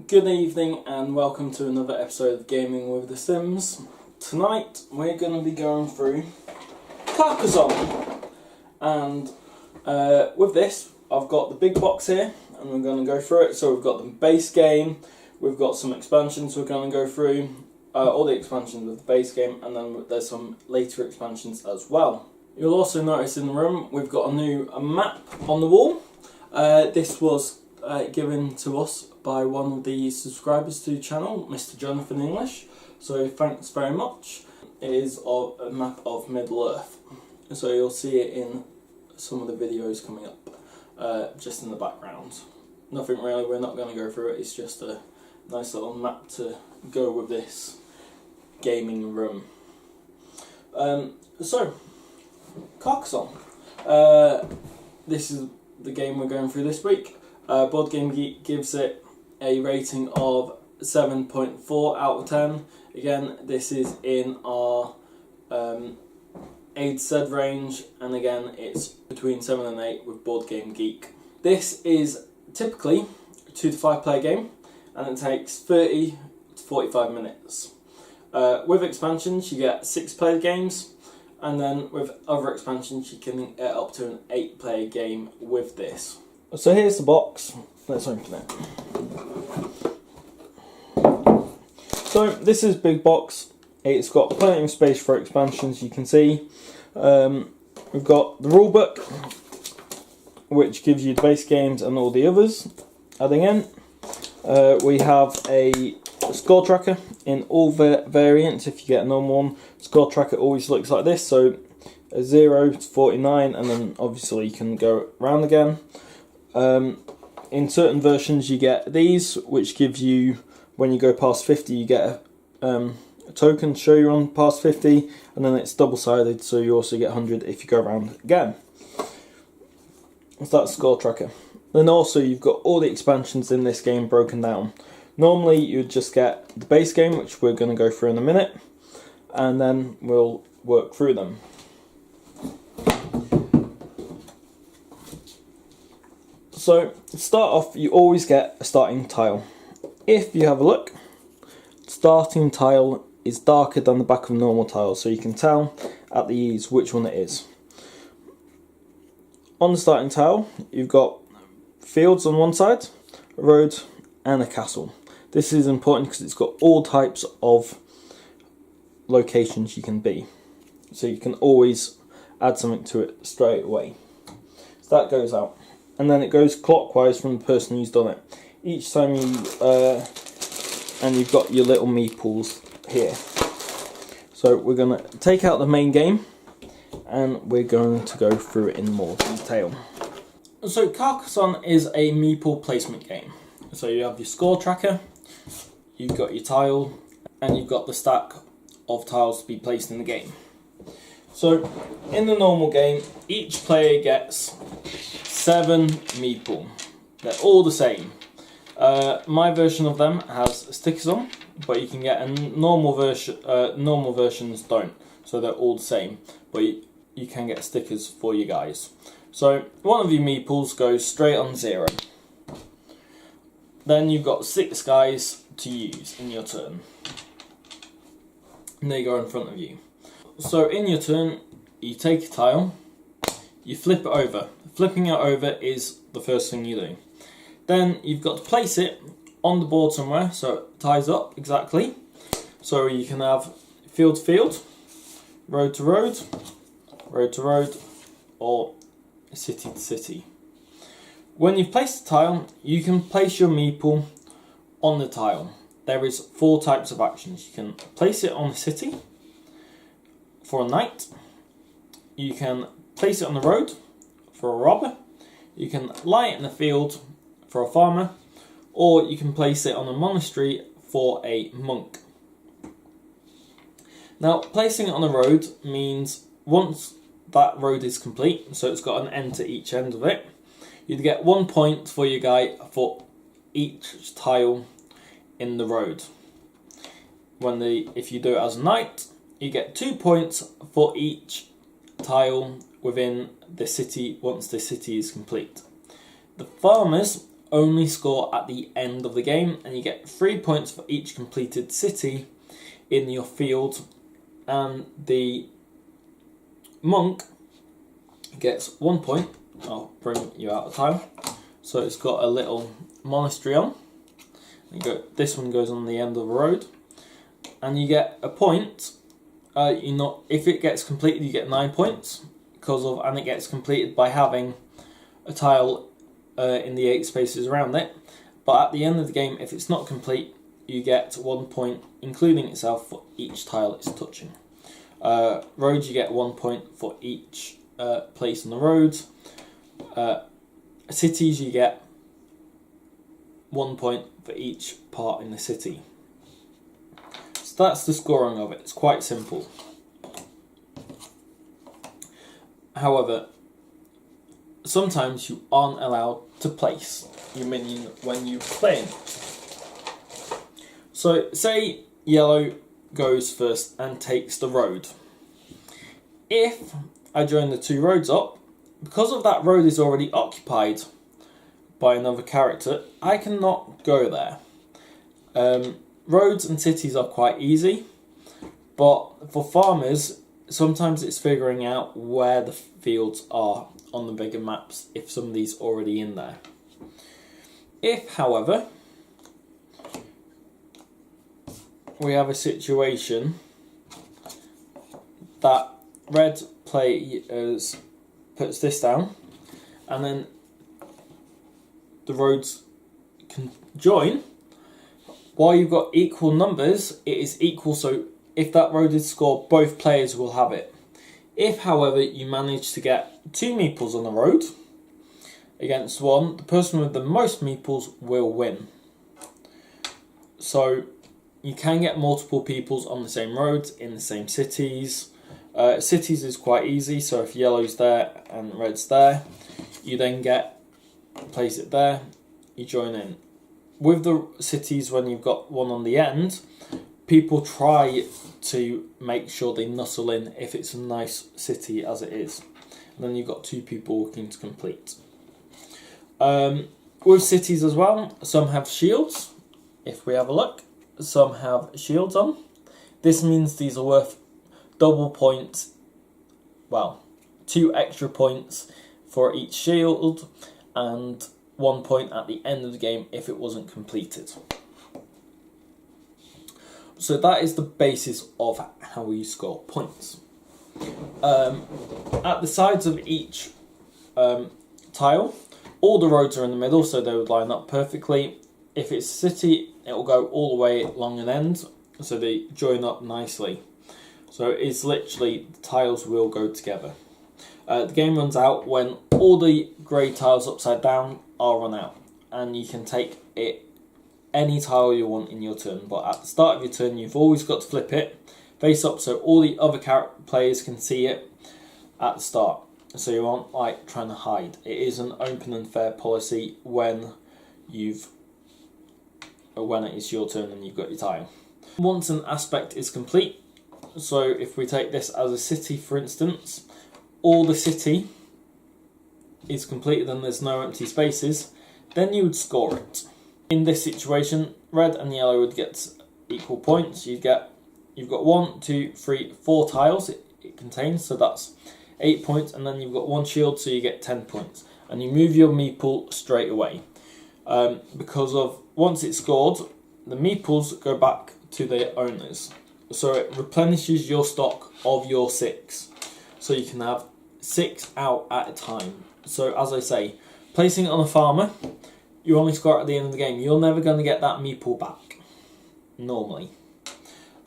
Good evening and welcome to another episode of Gaming with the Sims. Tonight we're going to be going through Carcassonne, and with this I've got the big box here and we're going to go through it. So we've got the base game, we've got some expansions we're going to go through, all the expansions of the base game, and then there's some later expansions as well. You'll also notice in the room we've got a new map on the wall. This was given to us by one of the subscribers to the channel, Mr. Jonathan English, so thanks very much. It is a map of Middle Earth, so you'll see it in some of the videos coming up, just in the background. Nothing really, we're not going to go through it, it's just a nice little map to go with this gaming room. So, Carcassonne. This is the game we're going through this week. Board Game Geek gives it a rating of 7.4 out of 10. Again, this is in our A to Z range, and again it's between 7 and 8 with Board Game Geek. This is typically a 2 to 5 player game, and it takes 30 to 45 minutes. With expansions you get 6 player games, and then with other expansions you can get up to an 8 player game with this. So here's the box, let's open it. So this is big box, it's got plenty of space for expansions, you can see. We've got the rule book, which gives you the base games and all the others adding in. We have a score tracker in all variants. If you get a normal one, score tracker always looks like this, so a 0 to 49, and then obviously you can go round again. In certain versions you get these, which gives you, when you go past 50 you get a token to show you're on past 50, and then it's double sided, so you also get 100 if you go around again. So that's score tracker. Then also you've got all the expansions in this game broken down. Normally you'd just get the base game, which we're going to go through in a minute, and then we'll work through them. So to start off, you always get a starting tile. If you have a look, starting tile is darker than the back of normal tile, so you can tell at the ease which one it is. On the starting tile, you've got fields on one side, a road, and a castle. This is important because it's got all types of locations you can be, so you can always add something to it straight away. So that goes out, and then it goes clockwise from the person who's done it. Each time you, and you've got your little meeples here. So we're going to take out the main game, and we're going to go through it in more detail. So Carcassonne is a meeple placement game. So you have your score tracker, you've got your tile, and you've got the stack of tiles to be placed in the game. So in the normal game, each player gets 7 meeple. They're all the same. My version of them has stickers on, but you can get a normal version. Normal versions don't, so they're all the same. But you can get stickers for you guys. So one of your meeples goes straight on 0. Then you've got 6 guys to use in your turn, and they go in front of you. So in your turn, you take a tile, you flip it over. Flipping it over is the first thing you do. Then you've got to place it on the board somewhere so it ties up exactly. So you can have field to field, road to road, road to road, or city to city. When you've placed the tile, you can place your meeple on the tile. There is 4 types of actions. You can place it on the city for a knight. You can place it on the road for a robber. You can lie it in the field for a farmer, or you can place it on a monastery for a monk. Now, placing it on a road means once that road is complete, so it's got an end to each end of it, you'd get 1 point for your guy for each tile in the road. If you do it as a knight, you get 2 points for each tile within the city once the city is complete. The farmers only score at the end of the game, and you get 3 points for each completed city in your field, and the monk gets 1 point. I'll bring you out of time. So it's got a little monastery on. This one goes on the end of the road, and you get a point. If it gets completed, you get 9 points and it gets completed by having a tile in the 8 spaces around it. But at the end of the game, if it's not complete, you get 1 point, including itself, for each tile it's touching. Roads, you get 1 point for each place on the road. Cities, you get 1 point for each part in the city. So that's the scoring of it. It's quite simple. However, sometimes you aren't allowed to place your minion when you play. So say yellow goes first and takes the road. If I join the 2 roads up, because of that road is already occupied by another character, I cannot go there. Roads and cities are quite easy, but for farmers, sometimes it's figuring out where the fields are on the bigger maps if somebody's already in there. If, however, we have a situation that red players puts this down, and then the roads can join. While you've got equal numbers, it is equal, so if that road is scored, both players will have it. If, however, you manage to get 2 meeples on the road against 1, the person with the most meeples will win. So you can get multiple peoples on the same roads in the same cities. Cities is quite easy, so if yellow's there and red's there, you then place it there, you join in. With the cities, when you've got one on the end, people try to make sure they nuzzle in if it's a nice city as it is. And then you've got 2 people working to complete. With cities as well, some have shields. If we have a look, some have shields on. This means these are worth double points, 2 extra points for each shield, and 1 point at the end of the game if it wasn't completed. So that is the basis of how you score points. At the sides of each tile, all the roads are in the middle, so they would line up perfectly. If it's a city, it will go all the way along an end, so they join up nicely. So it's literally, the tiles will go together. The game runs out when all the grey tiles upside down are run out, and you can take it any tile you want in your turn, but at the start of your turn you've always got to flip it face up so all the other players can see it at the start, so you aren't trying to hide. It is an open and fair policy when it is your turn and you've got your tile. Once an aspect is complete, so if we take this as a city for instance, all the city is completed and there's no empty spaces, then you would score it. In this situation, red and yellow would get equal points. You've got 1, 2, 3, 4 tiles it contains, so that's 8 points, and then you've got 1 shield, so you get 10 points. And you move your meeple straight away. Because of once it's scored, the meeples go back to their owners. So it replenishes your stock of your 6. So you can have 6 out at a time. So as I say, placing it on a farmer, you only score at the end of the game. You're never going to get that meeple back, normally.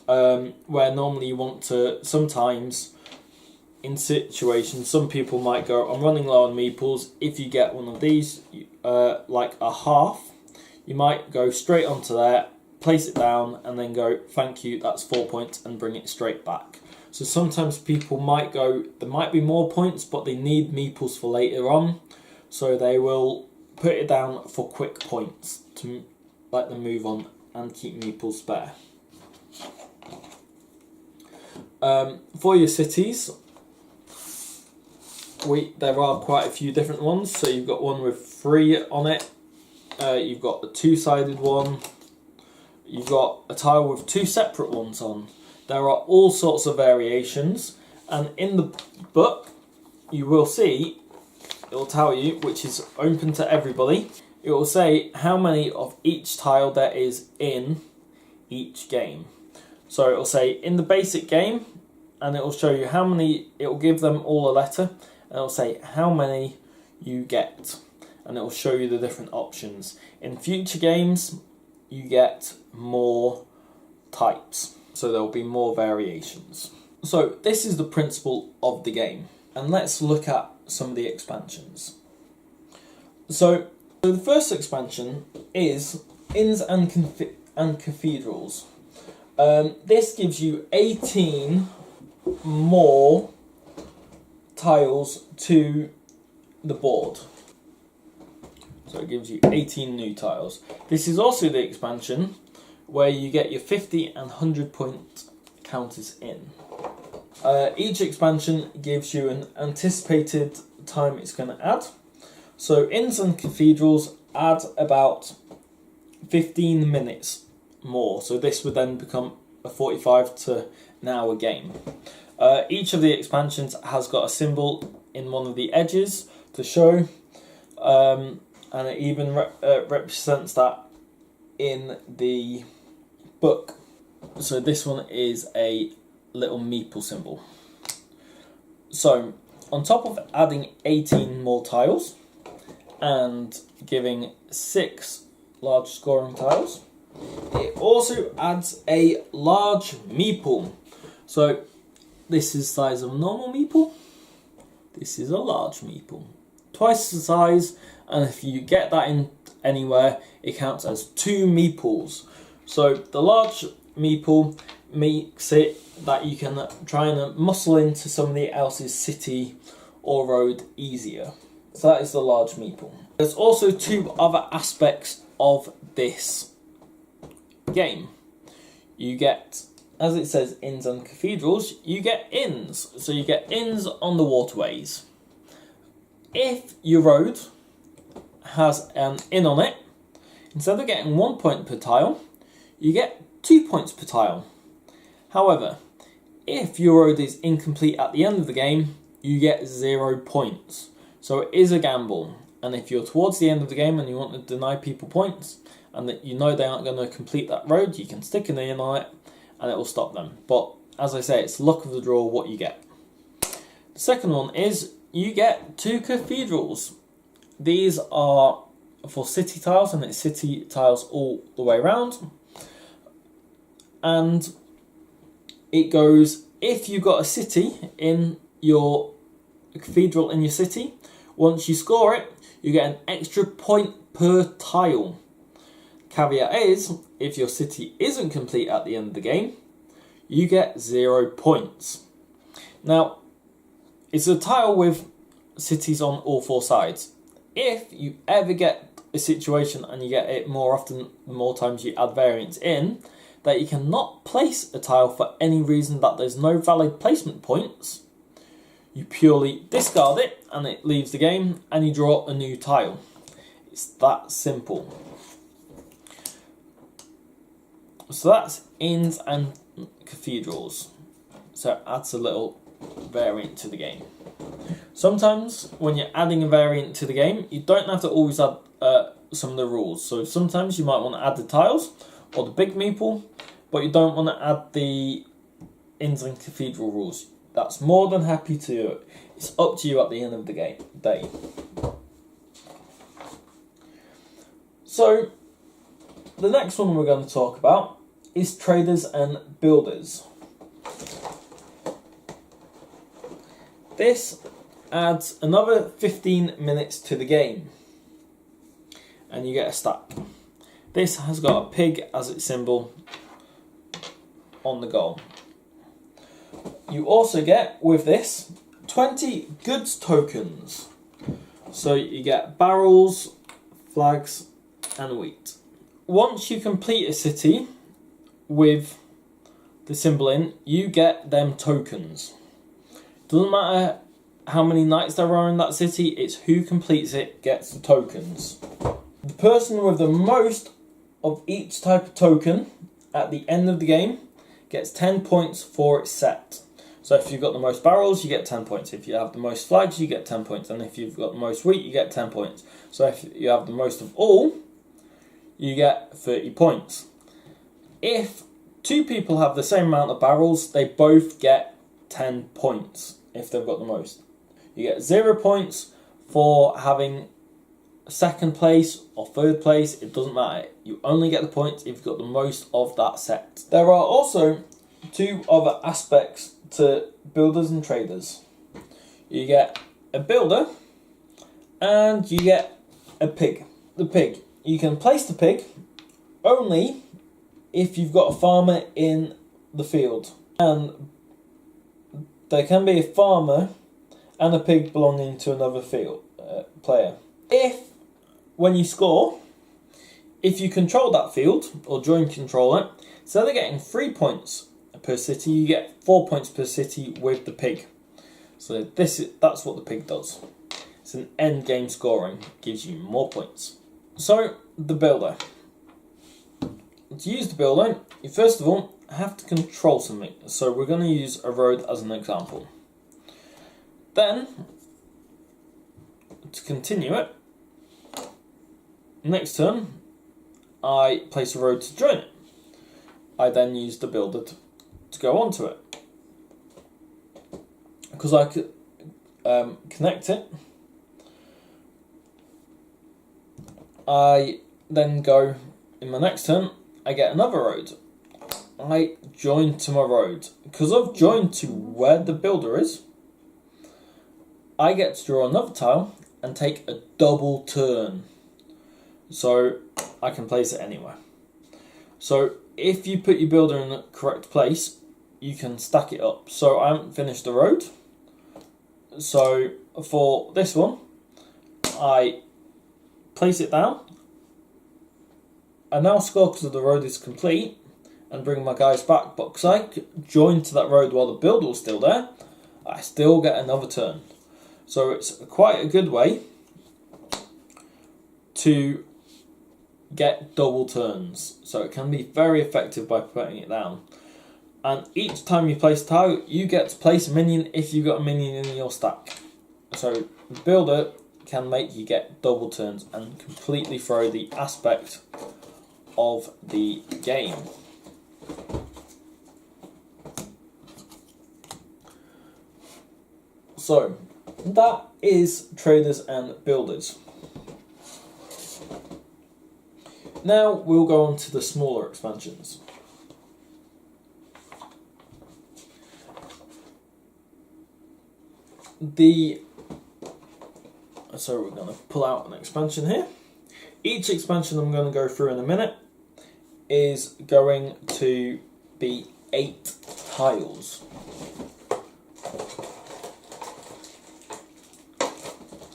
Where normally you want to, sometimes in situations, some people might go, I'm running low on meeples. If you get one of these, like a half, you might go straight onto there, place it down, and then go, thank you, that's 4 points, and bring it straight back. So sometimes people might go, there might be more points, but they need meeples for later on, so they will put it down for quick points to let them move on and keep meeples spare. For your cities, there are quite a few different ones. So you've got one with 3 on it, You've got a two-sided one. You've got a tile with two separate ones on. There are all sorts of variations, and in the book you will see, it will tell you, which is open to everybody, it will say how many of each tile there is in each game. So it will say in the basic game, and it will show you how many, it will give them all a letter, and it will say how many you get, and it will show you the different options. In future games, you get more types, so there will be more variations. So this is the principle of the game, and let's look at some of the expansions. So the first expansion is Inns and Cathedrals. This gives you 18 more tiles to the board. So it gives you 18 new tiles. This is also the expansion where you get your 50 and 100 point counters in. Each expansion gives you an anticipated time it's going to add. So Inns and Cathedrals add about 15 minutes more. So this would then become a 45 to an hour game. Each of the expansions has got a symbol in one of the edges to show, and it even represents that in the book. So this one is a little meeple symbol. So on top of adding 18 more tiles and giving 6 large scoring tiles, it also adds a large meeple. So this is the size of a normal meeple. This is a large meeple, twice the size, and if you get that in anywhere, it counts as 2 meeples. So the large meeple makes it that you can try and muscle into somebody else's city or road easier. So that is the large meeple. There's also 2 other aspects of this game. You get, as it says, Inns and Cathedrals, you get inns. So you get inns on the waterways. If your road has an inn on it, instead of getting 1 point per tile, you get 2 points per tile. However, if your road is incomplete at the end of the game, you get 0 points. So it is a gamble, and if you're towards the end of the game and you want to deny people points, and that you know they aren't going to complete that road, you can stick an inn on it, and it will stop them. But as I say, it's luck of the draw what you get. The second one is you get 2 cathedrals. These are for city tiles, and it's city tiles all the way around. And it goes, if you've got a city in your cathedral in your city, once you score it, you get an extra point per tile. Caveat is, if your city isn't complete at the end of the game, you get 0 points. Now, it's a tile with cities on all 4 sides. If you ever get a situation, and you get it more often the more times you add variants in, that you cannot place a tile for any reason, that there's no valid placement points, you purely discard it and it leaves the game and you draw a new tile. It's that simple. So that's Inns and Cathedrals. So it adds a little variant to the game. Sometimes when you're adding a variant to the game, you don't have to always add some of the rules. So sometimes you might want to add the tiles or the big meeple, but you don't want to add the Inns and Cathedral rules. That's more than happy to do it. It's up to you at the end of the day. So the next one we're going to talk about is Traders and Builders. This adds another 15 minutes to the game, and you get a stack. This has got a pig as its symbol on the goal. You also get, with this, 20 goods tokens. So you get barrels, flags, and wheat. Once you complete a city with the symbol in, you get them tokens. Doesn't matter how many knights there are in that city, it's who completes it gets the tokens. The person with the most of each type of token at the end of the game gets 10 points for its set. So if you've got the most barrels, you get 10 points. If you have the most flags, you get 10 points. And if you've got the most wheat, you get 10 points. So if you have the most of all, you get 30 points. If two people have the same amount of barrels, they both get 10 points if they've got the most. You get 0 points for having second place or third place. It doesn't matter. You only get the points if you've got the most of that set. There are also two other aspects to builders and traders. You get a builder and you get a pig. The pig. You can place the pig only if you've got a farmer in the field. And there can be a farmer and a pig belonging to another field player. If, when you score, if you control that field or joint control it, instead of getting 3 points per city, you get 4 points per city with the pig. So that's what the pig does. It's an end game scoring, gives you more points. So the builder. To use the builder, you first of all have to control something. So we're going to use a road as an example. Then, to continue it, next turn, I place a road to join it. I then use the builder to go onto it. Because I could connect it, I then go, in my next turn, I get another road. I join to my road. Because I've joined to where the builder is, I get to draw another tile and take a double turn. So I can place it anywhere. So if you put your builder in the correct place, you can stack it up. So I haven't finished the road. So for this one, I place it down. I now score because the road is complete and bring my guys back. But because I joined to that road while the builder was still there, I still get another turn. So it's quite a good way to get double turns. So it can be very effective by putting it down. And each time you place a tile, you get to place a minion if you've got a minion in your stack. So the builder can make you get double turns and completely throw the aspect of the game. So that is traders and builders. Now we'll go on to the smaller expansions. So we're going to pull out an expansion here. Each expansion I'm going to go through in a minute is going to be 8 tiles.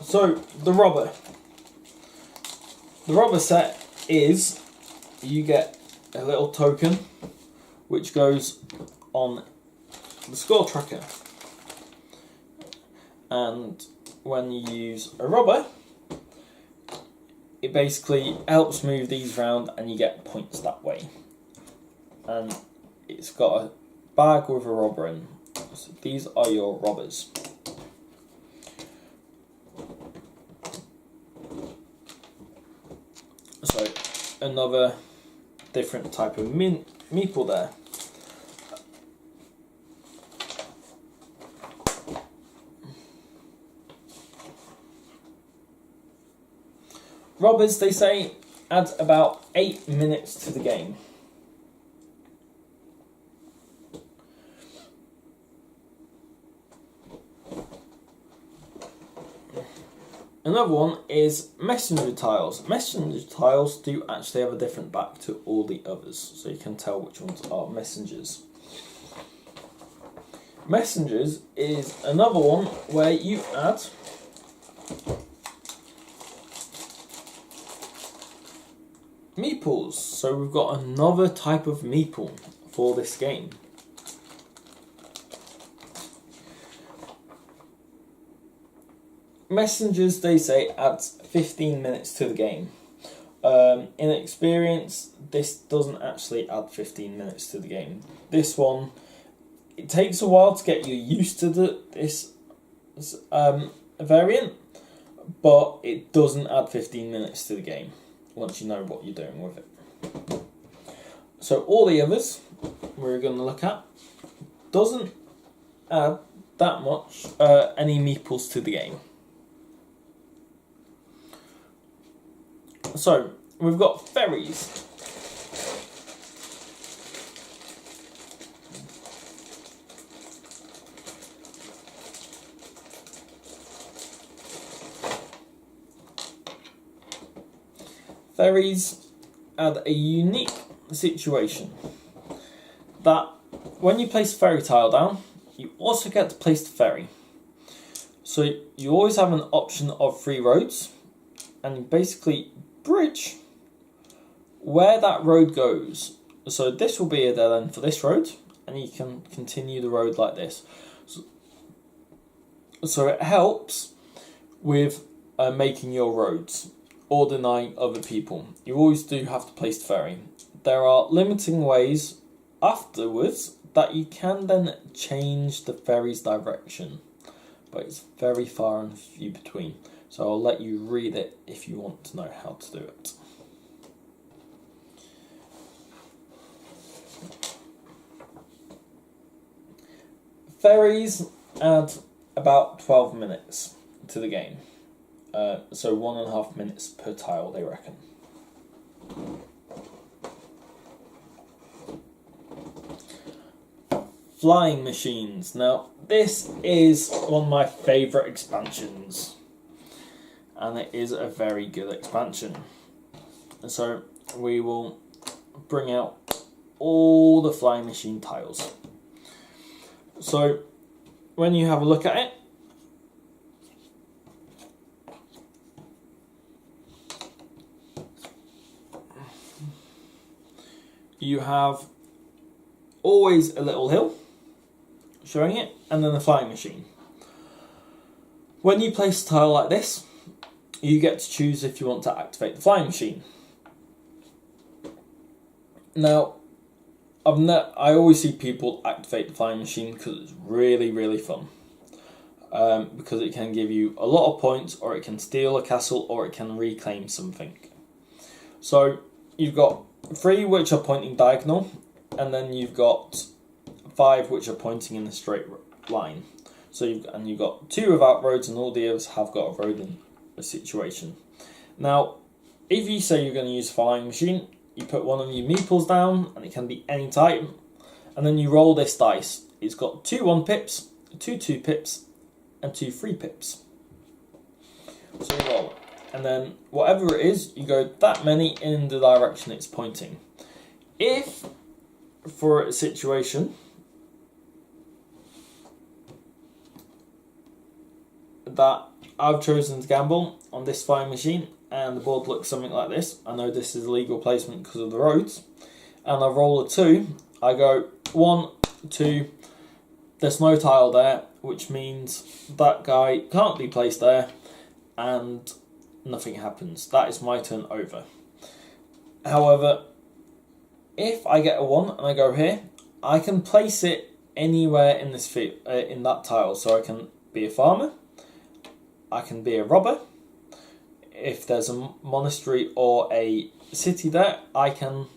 So the robber set is, you get a little token which goes on the score tracker, and when you use a robber, it basically helps move these around and you get points that way. And it's got a bag with a robber in. So these are your robbers. So another different type of meeple there. Robbers, they say, add about 8 minutes to the game. Another one is messenger tiles. Messenger tiles do actually have a different back to all the others, so you can tell which ones are messengers. Messengers is another one where you add meeples. So we've got another type of meeple for this game. Messengers, they say, adds 15 minutes to the game. In experience, this doesn't actually add 15 minutes to the game. This one, it takes a while to get you used to this variant, but it doesn't add 15 minutes to the game once you know what you're doing with it. So all the others we're going to look at doesn't add that much any meeples to the game. So we've got ferries. Ferries add a unique situation that when you place a ferry tile down, you also get to place the ferry. So you always have an option of 3 roads, and you basically bridge where that road goes. So this will be a dead end for this road, and you can continue the road like this. So it helps with making your roads or denying other people. You always do have to place the ferry. There are limiting ways afterwards that you can then change the ferry's direction, but it's very far and few between. So I'll let you read it if you want to know how to do it. Ferries add about 12 minutes to the game. So 1.5 minutes per tile, they reckon. Flying machines. Now, this is one of my favourite expansions, and it is a very good expansion. And so we will bring out all the flying machine tiles. So when you have a look at it, you have always a little hill showing it, and then a flying machine. When you place a tile like this, you get to choose if you want to activate the flying machine. Now, I always see people activate the flying machine because it's really, really fun. Because it can give you a lot of points, or it can steal a castle, or it can reclaim something. So you've got 3 which are pointing diagonal, and then you've got 5 which are pointing in a straight line. So you've got 2 without roads, and all the others have got a road in a situation. Now, if you say you're going to use a flying machine, you put one of your meeples down, and it can be any type, and then you roll this dice. It's got 2 1 pips, 2 2 pips, and 2 3 pips. So you roll it, and then whatever it is, you go that many in the direction it's pointing. If, for a situation that I've chosen to gamble on this flying machine, and the board looks something like this, I know this is illegal placement because of the roads, and I roll a 2, I go 1, 2, there's no tile there, which means that guy can't be placed there, and nothing happens. That is my turn over. However, if I get a 1 and I go here, I can place it anywhere in this field, in that tile. So I can be a farmer, I can be a robber. If there's a monastery or a city there, I can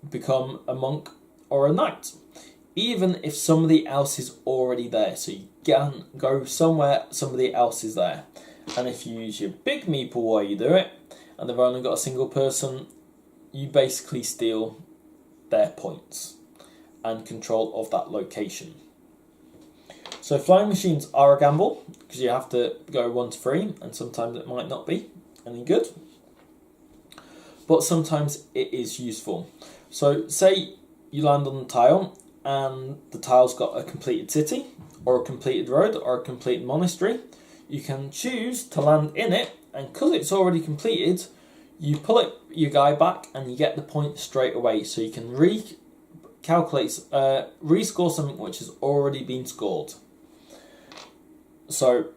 become a monk or a knight. Even if somebody else is already there, so you can go somewhere somebody else is there. And if you use your big meeple while you do it, and they've only got a single person, you basically steal their points and control of that location. So flying machines are a gamble, because you have to go 1 to 3, and sometimes it might not be any good. But sometimes it is useful. So say you land on the tile, and the tile's got a completed city, or a completed road, or a completed monastery. You can choose to land in it, and because it's already completed, you pull your guy back and you get the point straight away. So you can rescore something which has already been scored. So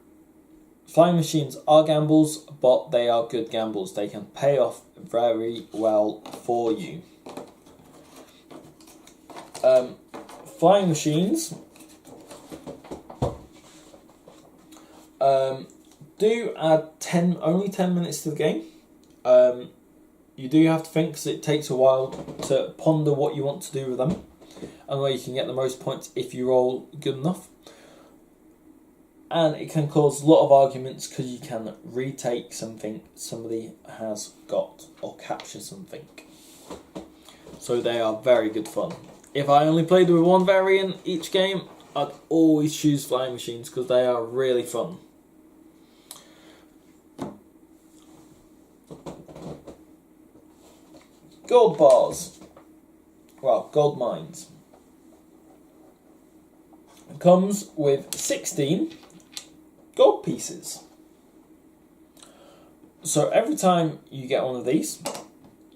Flying machines are gambles, but they are good gambles. They can pay off very well for you. Flying machines do add only 10 minutes to the game. You do have to think, because it takes a while to ponder what you want to do with them and where you can get the most points if you roll good enough. And it can cause a lot of arguments because you can retake something somebody has got or capture something. So they are very good fun. If I only played with one variant each game, I'd always choose flying machines because they are really fun. Gold bars. Well, gold mines. It comes with 16 gold pieces. So every time you get one of these,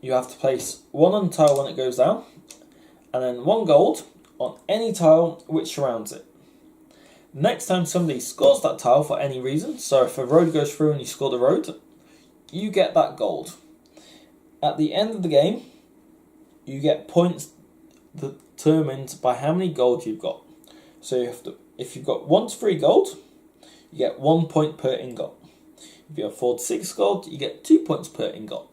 you have to place one on the tile when it goes down, and then 1 gold on any tile which surrounds it. Next time somebody scores that tile for any reason, so if a road goes through and you score the road, you get that gold. At the end of the game, you get points determined by how many gold you've got. So if you've got 1 to 3 gold, you get 1 point per ingot. If you have 4 to 6 gold, you get 2 points per ingot.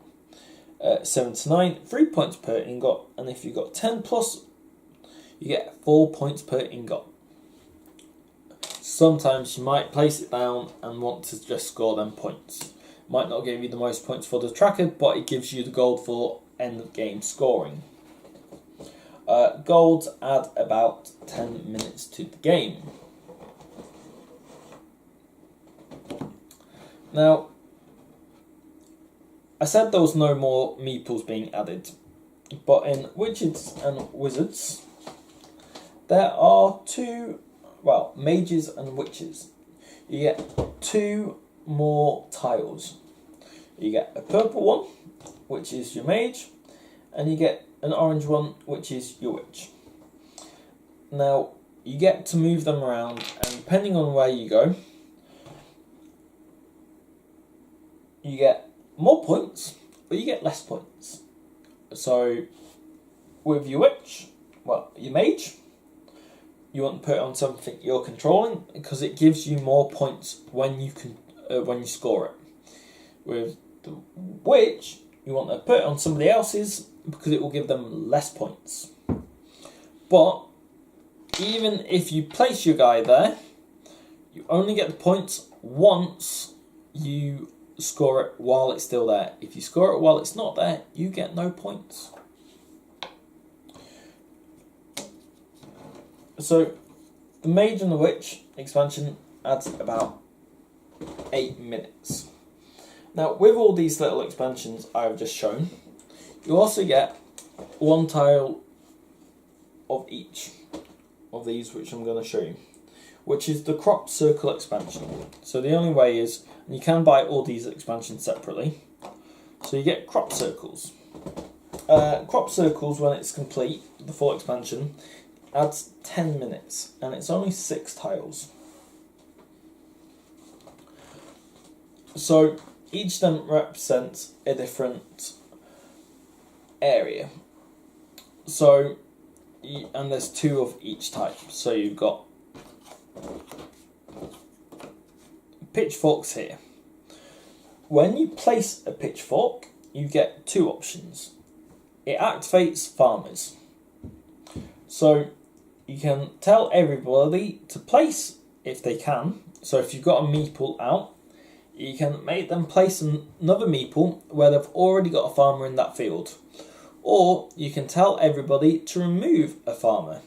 7 to 9, 3 points per ingot. And if you've got 10 plus, you get 4 points per ingot. Sometimes you might place it down and want to just score them points. Might not give you the most points for the tracker, but it gives you the gold for end of game scoring. Golds add about 10 minutes to the game. Now, I said there was no more meeples being added, but in Witches and Wizards, there are mages and witches. You get 2 more tiles. You get a purple one, which is your mage, and you get an orange one, which is your witch. Now, you get to move them around, and depending on where you go, you get more points, or you get less points. So, with your witch, your mage, you want to put it on something you're controlling because it gives you more points when you score it. With the witch, you want to put it on somebody else's because it will give them less points. But even if you place your guy there, you only get the points once you score it while it's still there. If you score it while it's not there, you get no points. So the Mage and the Witch expansion adds about 8 minutes. Now, with all these little expansions I've just shown, you also get 1 tile of each of these, which I'm going to show you, which is the crop circle expansion. So the only way is, and you can buy all these expansions separately, so you get crop circles. Crop circles, when it's complete, the full expansion, adds 10 minutes, and it's only 6 tiles. So each of them represents a different area. So, and there's 2 of each type. So you've got pitchforks here. When you place a pitchfork, you get 2 options. It activates farmers. So you can tell everybody to place if they can. So if you've got a meeple out, you can make them place another meeple where they've already got a farmer in that field. Or you can tell everybody to remove a farmer.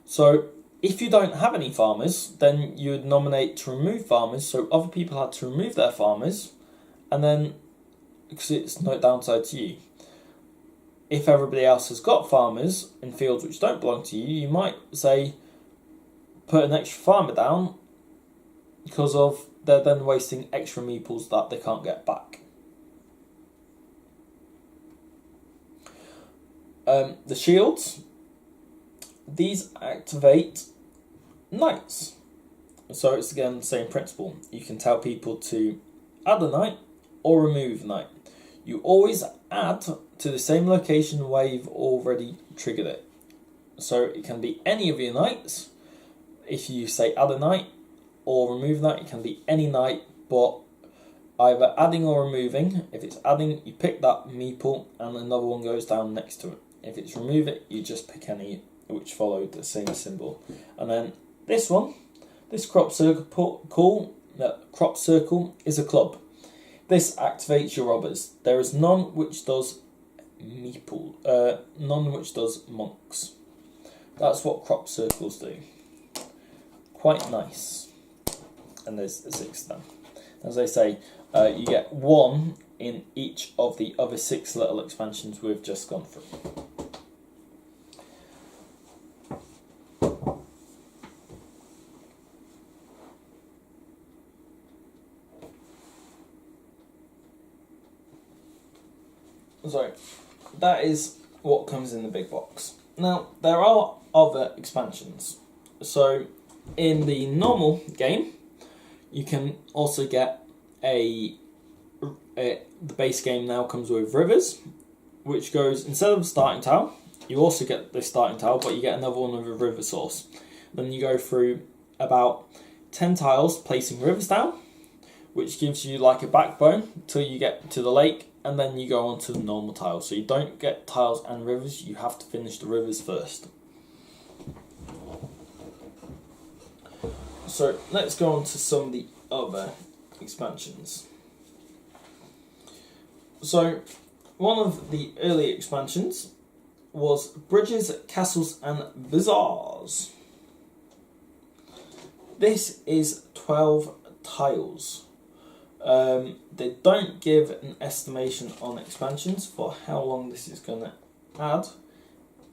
So if you don't have any farmers, then you would nominate to remove farmers, so other people had to remove their farmers, and then, because it's no downside to you. If everybody else has got farmers in fields which don't belong to you, you might say, put an extra farmer down, because of they're then wasting extra meeples that they can't get back. The shields, these activate knights. So it's again the same principle. You can tell people to add a knight or remove a knight. You always add to the same location where you've already triggered it. So it can be any of your knights. If you say add a knight or remove a knight, it can be any knight, but either adding or removing. If it's adding, you pick that meeple and another one goes down next to it. If it's remove it, you just pick any which followed the same symbol. And then this one, this crop circle is a club. This activates your robbers. There is none which does meeple, none which does monks. That's what crop circles do. Quite nice. And there's 6 of them. As I say, you get 1 in each of the other 6 little expansions we've just gone through. So, that is what comes in the big box. Now, there are other expansions. So, in the normal game, you can also get the base game now comes with rivers, which goes, instead of a starting tile, you also get the starting tile, but you get another one with a river source. Then you go through about 10 tiles placing rivers down, which gives you like a backbone till you get to the lake, and then you go on to the normal tiles. So you don't get tiles and rivers, you have to finish the rivers first. So let's go on to some of the other expansions. So one of the early expansions was Bridges, Castles and Bazaars. This is 12 tiles. They don't give an estimation on expansions for how long this is going to add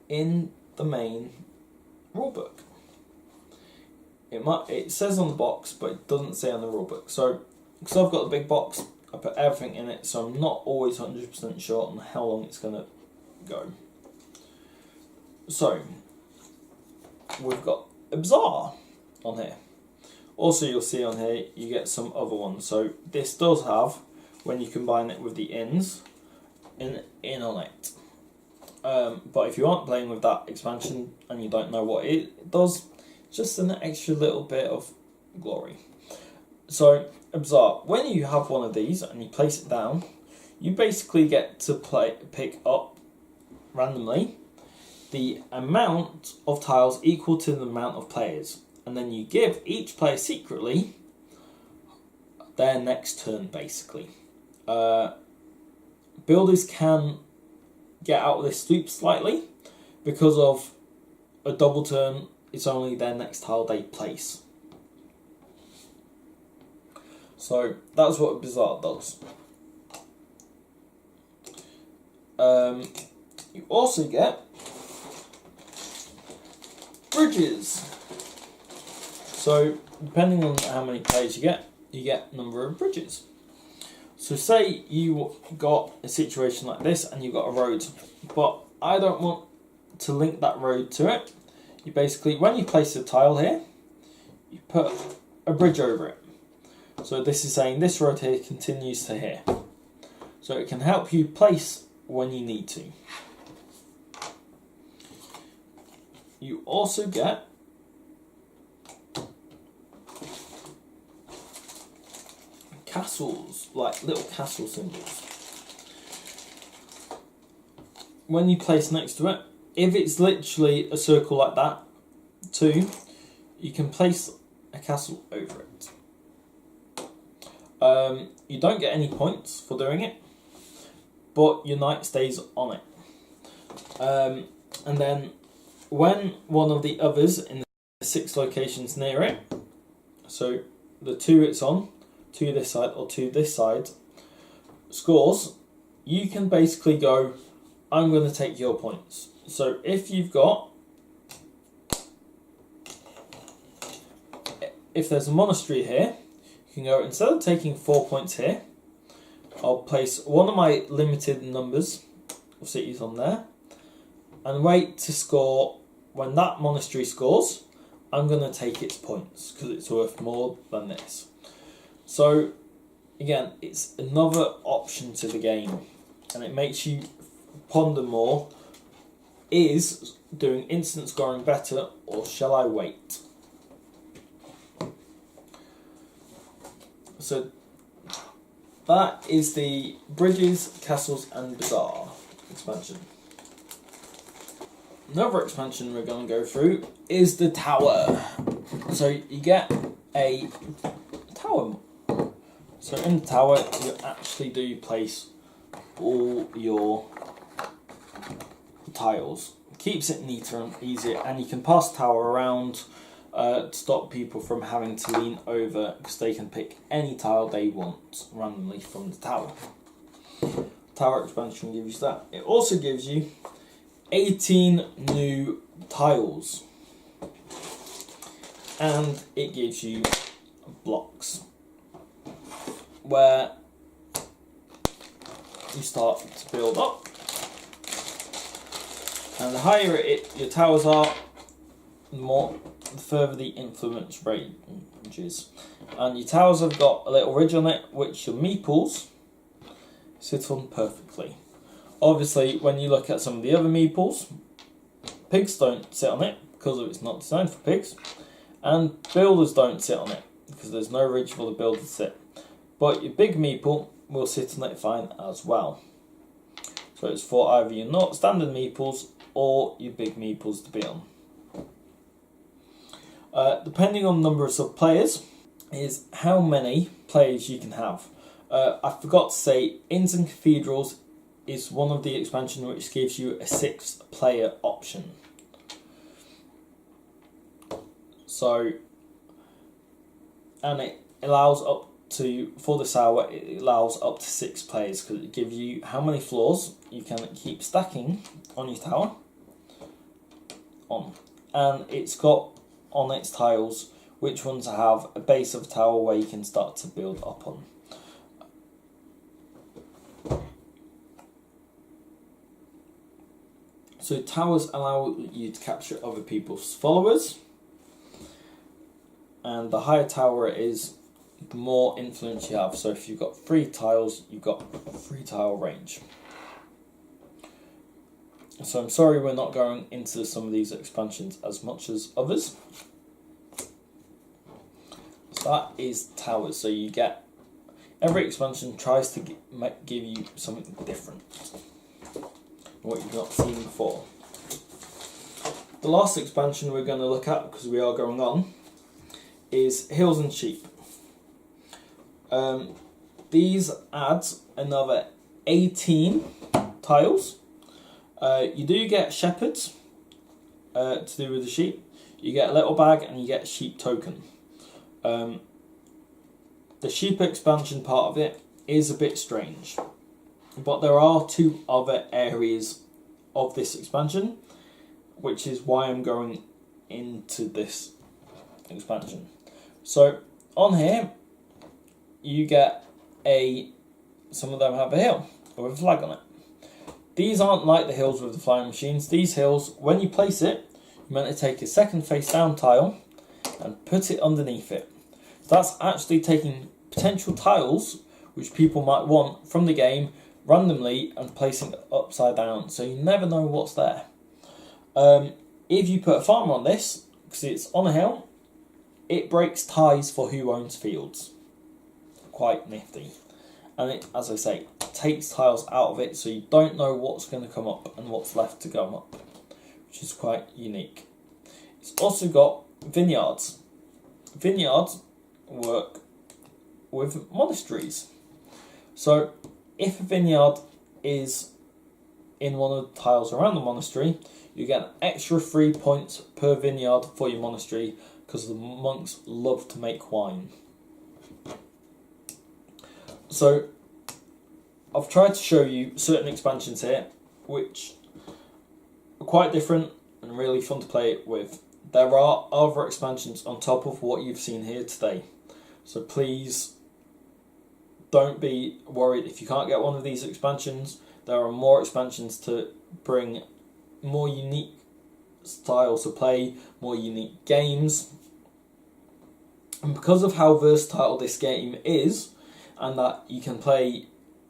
in the main rulebook. It says on the box, but it doesn't say on the rulebook. So, because I've got the big box, I put everything in it, so I'm not always 100% sure on how long it's going to go. So, we've got a bazaar on here. Also, you'll see on here, you get some other ones. So, this does have, when you combine it with the inns, an inn on it. But if you aren't playing with that expansion and you don't know what it does, just an extra little bit of glory. So, a bazaar. When you have one of these and you place it down, you basically get to pick up randomly the amount of tiles equal to the amount of players. And then you give each player secretly their next turn, basically. Builders can get out of this loop slightly because of a double turn. It's only their next tile they place. So that's what a bazaar does. You also get bridges. So depending on how many players you get a number of bridges. So say you got a situation like this and you've got a road, but I don't want to link that road to it. You basically, when you place a tile here, you put a bridge over it. So this is saying this road here continues to here. So it can help you place when you need to. You also get castles, like little castle symbols. When you place next to it, if it's literally a circle like that, too, you can place a castle over it. You don't get any points for doing it, but your knight stays on it. And then when one of the others in the 6 locations near it, so the 2 it's on, to this side or to this side, scores, you can basically go, I'm going to take your points. So if you've got, if there's a monastery here, you can go, instead of taking 4 points here, I'll place one of my limited numbers of cities on there and wait to score. When that monastery scores, I'm going to take its points because it's worth more than this. So again, it's another option to the game, and it makes you ponder more. Is doing instant scoring better, or shall I wait? So that is the Bridges, Castles and Bazaar expansion. Another expansion we're going to go through is the Tower. So you get a tower. So in the tower, you actually do place all your tiles. Keeps it neater and easier, and you can pass the tower around to stop people from having to lean over, because they can pick any tile they want randomly from the tower. Tower expansion gives you that. It also gives you 18 new tiles, and it gives you blocks where you start to build up, and the higher your towers are, the further the influence ranges. And your towers have got a little ridge on it which your meeples sit on perfectly. Obviously, when you look at some of the other meeples, pigs don't sit on it because it's not designed for pigs, and builders don't sit on it because there's no ridge for the builder to sit. But your big meeple will sit on it fine as well. So it's for either your not standard meeples or your big meeples to be on. Depending on the number of players, is how many players you can have. I forgot to say, Inns and Cathedrals is one of the expansions which gives you a 6th player option. So, and it allows up to, for this hour, it allows up to 6 players, because it gives you how many floors you can keep stacking on your tower on. And it's got on its tiles which ones have a base of a tower where you can start to build up on. So towers allow you to capture other people's followers, and the higher tower it is, the more influence you have. So if you've got 3 tiles, you've got 3 tile range. So I'm sorry we're not going into some of these expansions as much as others. So that is towers. So you get, every expansion tries to give you something different, what you've not seen before. The last expansion we're going to look at, because we are going on, is Hills and Sheep. These adds another 18 tiles. You do get shepherds to do with the sheep. You get a little bag and you get a sheep token. The sheep expansion part of it is a bit strange, but there are 2 other areas of this expansion, which is why I'm going into this expansion. So on here, you get some of them have a hill with a flag on it. These aren't like the hills with the flying machines. These hills, when you place it, you're meant to take a second face down tile and put it underneath it. So that's actually taking potential tiles which people might want from the game randomly and placing it upside down, so you never know what's there. If you put a farmer on this, because it's on a hill, it breaks ties for who owns fields. Quite nifty. And it, as I say, takes tiles out of it, so you don't know what's going to come up and what's left to come up, which is quite unique. It's also got vineyards. Vineyards work with monasteries. So if a vineyard is in one of the tiles around the monastery, you get an extra 3 points per vineyard for your monastery, because the monks love to make wine. So I've tried to show you certain expansions here which are quite different and really fun to play with. There are other expansions on top of what you've seen here today, so please don't be worried if you can't get one of these expansions. There are more expansions to bring more unique styles to play, more unique games. And because of how versatile this game is, and that you can play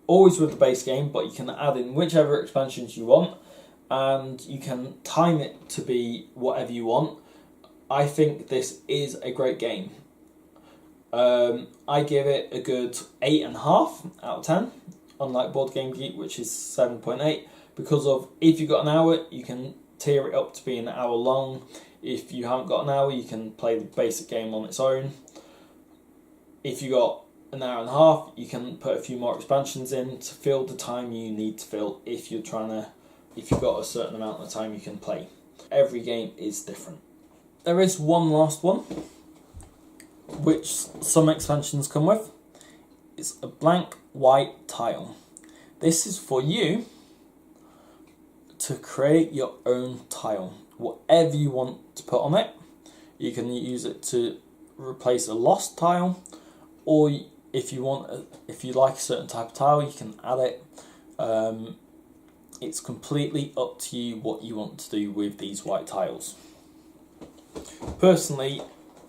always with the base game, but you can add in whichever expansions you want, and you can time it to be whatever you want, I think this is a great game. I give it a good 8.5 out of 10, unlike Board Game Geek, which is 7.8, because of if you've got an hour, you can tier it up to be an hour long. If you haven't got an hour, you can play the basic game on its own. If you got an hour and a half, you can put a few more expansions in to fill the time you need to fill if you've got a certain amount of time you can play. Every game is different. There is one last one, which some expansions come with. It's a blank white tile. This is for you to create your own tile. Whatever you want to put on it. You can use it to replace a lost tile, or if you like a certain type of tile, you can add it. It's completely up to you what you want to do with these white tiles. Personally,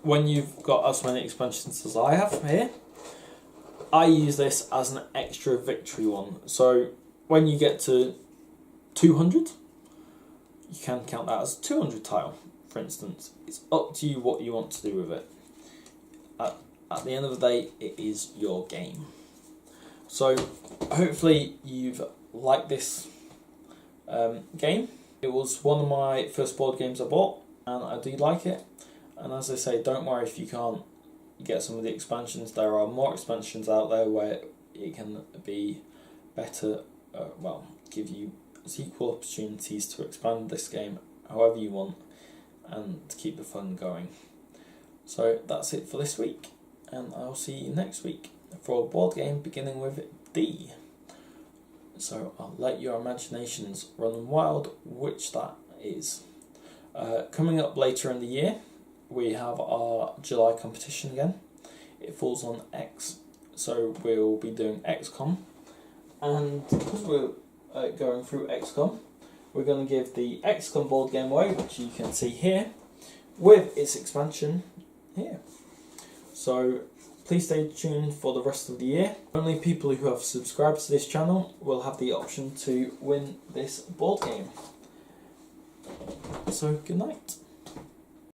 when you've got as many expansions as I have here, I use this as an extra victory one. So when you get to 200, you can count that as a 200 tile, for instance. It's up to you what you want to do with it. At the end of the day, it is your game. So hopefully you've liked this game. It was one of my first board games I bought, and I do like it. And as I say, don't worry if you can't get some of the expansions. There are more expansions out there where it can be better, give you equal opportunities to expand this game however you want and to keep the fun going. So that's it for this week, and I'll see you next week for a board game beginning with D. So I'll let your imaginations run wild which that is. Coming up later in the year, we have our July competition again. It falls on X, so we'll be doing XCOM, and because we're going through XCOM, we're going to give the XCOM board game away, which you can see here, with its expansion here. So please stay tuned for the rest of the year. Only people who have subscribed to this channel will have the option to win this board game. So good night.